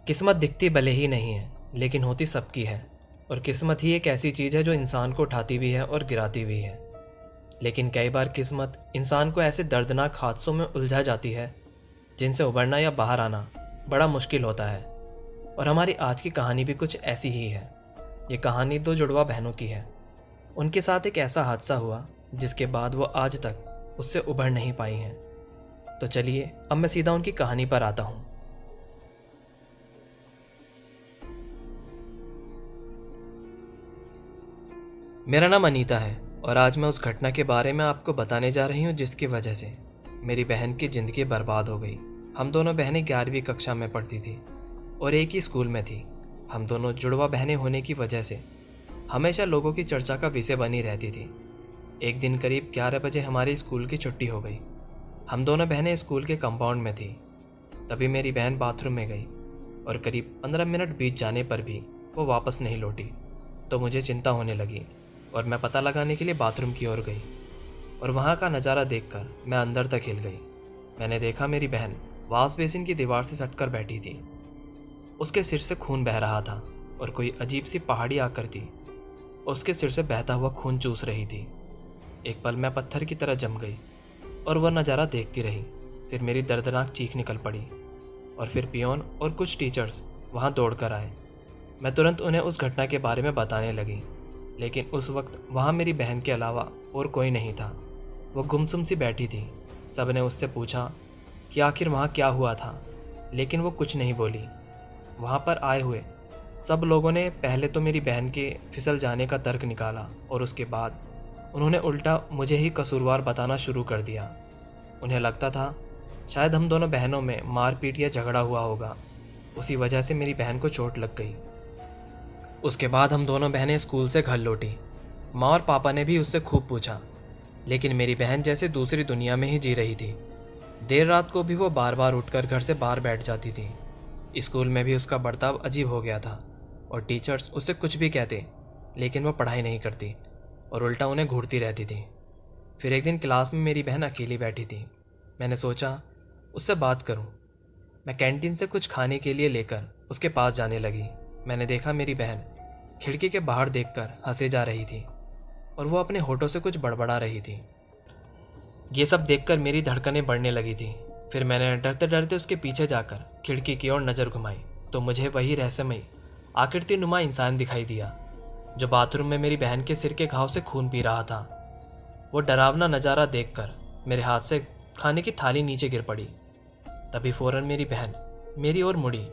किस्मत दिखती भले ही नहीं है, लेकिन होती सबकी है। और किस्मत ही एक ऐसी चीज़ है जो इंसान को उठाती भी है और गिराती भी है। लेकिन कई बार किस्मत इंसान को ऐसे दर्दनाक हादसों में उलझा जाती है जिनसे उबरना या बाहर आना बड़ा मुश्किल होता है। और हमारी आज की कहानी भी कुछ ऐसी ही है। ये कहानी दो जुड़वा बहनों की है। उनके साथ एक ऐसा हादसा हुआ जिसके बाद वो आज तक उससे उभर नहीं पाई हैं। तो चलिए अब मैं सीधा उनकी कहानी पर आता हूँ। मेरा नाम अनीता है और आज मैं उस घटना के बारे में आपको बताने जा रही हूँ जिसकी वजह से मेरी बहन की ज़िंदगी बर्बाद हो गई। हम दोनों बहनें 11वीं कक्षा में पढ़ती थी और एक ही स्कूल में थी। हम दोनों जुड़वा बहनें होने की वजह से हमेशा लोगों की चर्चा का विषय बनी रहती थी। एक दिन करीब 11 बजे हमारी स्कूल की छुट्टी हो गई। हम दोनों बहनें स्कूल के कंपाउंड में थी। तभी मेरी बहन बाथरूम में गई और करीब 15 मिनट बीत जाने पर भी वो वापस नहीं लौटी। तो मुझे चिंता होने लगी और मैं पता लगाने के लिए बाथरूम की ओर गई और वहाँ का नज़ारा देखकर मैं अंदर तक हिल गई। मैंने देखा मेरी बहन वॉश बेसिन की दीवार से सटकर बैठी थी। उसके सिर से खून बह रहा था और कोई अजीब सी पहाड़ी आकृति उसके सिर से बहता हुआ खून चूस रही थी। एक पल मैं पत्थर की तरह जम गई और वह नज़ारा देखती रही। फिर मेरी दर्दनाक चीख निकल पड़ी और फिर पियोन और कुछ टीचर्स वहाँ दौड़ कर आए। मैं तुरंत उन्हें उस घटना के बारे में बताने लगी, लेकिन उस वक्त वहाँ मेरी बहन के अलावा और कोई नहीं था। वो गुमसुम सी बैठी थी। सब ने उससे पूछा कि आखिर वहाँ क्या हुआ था, लेकिन वो कुछ नहीं बोली। वहाँ पर आए हुए सब लोगों ने पहले तो मेरी बहन के फिसल जाने का तर्क निकाला और उसके बाद उन्होंने उल्टा मुझे ही कसूरवार बताना शुरू कर दिया। उन्हें लगता था शायद हम दोनों बहनों में मारपीट या झगड़ा हुआ होगा, उसी वजह से मेरी बहन को चोट लग गई। उसके बाद हम दोनों बहनें स्कूल से घर लौटी। माँ और पापा ने भी उससे खूब पूछा, लेकिन मेरी बहन जैसे दूसरी दुनिया में ही जी रही थी। देर रात को भी वो बार बार उठकर घर से बाहर बैठ जाती थी। स्कूल में भी उसका बर्ताव अजीब हो गया था और टीचर्स उससे कुछ भी कहते, लेकिन वो पढ़ाई नहीं करती और उल्टा उन्हें घूरती रहती थी। फिर एक दिन क्लास में मेरी बहन अकेली बैठी थी। मैंने सोचा उससे बात करूं। मैं कैंटीन से कुछ खाने के लिए लेकर उसके पास जाने लगी। मैंने देखा मेरी बहन खिड़की के बाहर देखकर हंसे जा रही थी और वो अपने होठों से कुछ बड़बड़ा रही थी। ये सब देखकर मेरी धड़कनें बढ़ने लगी थी। फिर मैंने डरते डरते उसके पीछे जाकर खिड़की की ओर नज़र घुमाई तो मुझे वही रहस्यमयी आकृति नुमा इंसान दिखाई दिया जो बाथरूम में मेरी बहन के सिर के घाव से खून पी रहा था। वो डरावना नज़ारा देखकर मेरे हाथ से खाने की थाली नीचे गिर पड़ी। तभी फौरन मेरी बहन मेरी ओर मुड़ी।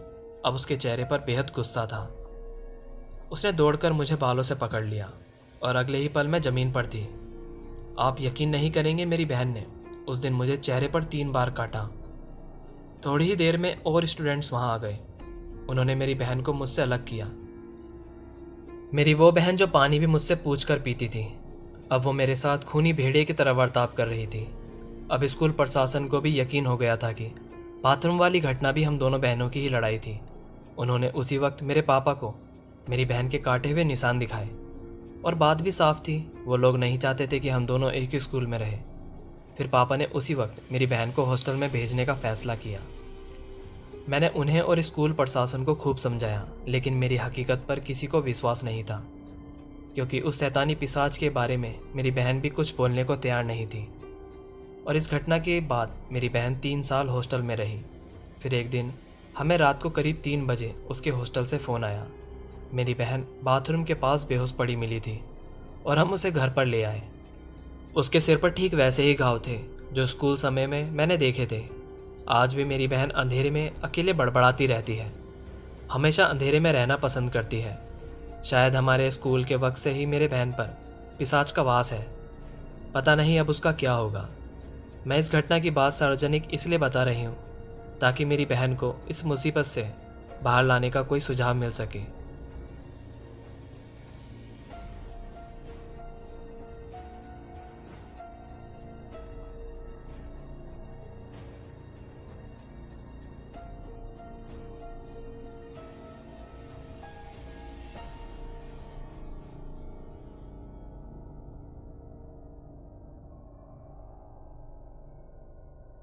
अब उसके चेहरे पर बेहद गुस्सा था। उसने दौड़कर मुझे बालों से पकड़ लिया और अगले ही पल मैं ज़मीन पर थी। आप यकीन नहीं करेंगे, मेरी बहन ने उस दिन मुझे चेहरे पर 3 बार काटा। थोड़ी ही देर में और स्टूडेंट्स वहाँ आ गए। उन्होंने मेरी बहन को मुझसे अलग किया। मेरी वो बहन जो पानी भी मुझसे पूछ कर पीती थी, अब वो मेरे साथ खूनी भेड़िए की तरह बर्ताव कर रही थी। अब स्कूल प्रशासन को भी यकीन हो गया था कि बाथरूम वाली घटना भी हम दोनों बहनों की ही लड़ाई थी। उन्होंने उसी वक्त मेरे पापा को मेरी बहन के काटे हुए निशान दिखाए और बात भी साफ थी, वो लोग नहीं चाहते थे कि हम दोनों एक ही स्कूल में रहें। फिर पापा ने उसी वक्त मेरी बहन को हॉस्टल में भेजने का फैसला किया। मैंने उन्हें और स्कूल प्रशासन को खूब समझाया, लेकिन मेरी हकीकत पर किसी को विश्वास नहीं था, क्योंकि उस शैतानी पिशाच के बारे में मेरी बहन भी कुछ बोलने को तैयार नहीं थी। और इस घटना के बाद मेरी बहन 3 साल हॉस्टल में रही। फिर एक दिन हमें रात को करीब 3 बजे उसके हॉस्टल से फ़ोन आया। मेरी बहन बाथरूम के पास बेहोश पड़ी मिली थी और हम उसे घर पर ले आए। उसके सिर पर ठीक वैसे ही घाव थे जो स्कूल समय में मैंने देखे थे। आज भी मेरी बहन अंधेरे में अकेले बड़बड़ाती रहती है, हमेशा अंधेरे में रहना पसंद करती है। शायद हमारे स्कूल के वक्त से ही मेरे बहन पर पिशाच का वास है। पता नहीं अब उसका क्या होगा। मैं इस घटना की बात सार्वजनिक इसलिए बता रही हूँ ताकि मेरी बहन को इस मुसीबत से बाहर लाने का कोई सुझाव मिल सके।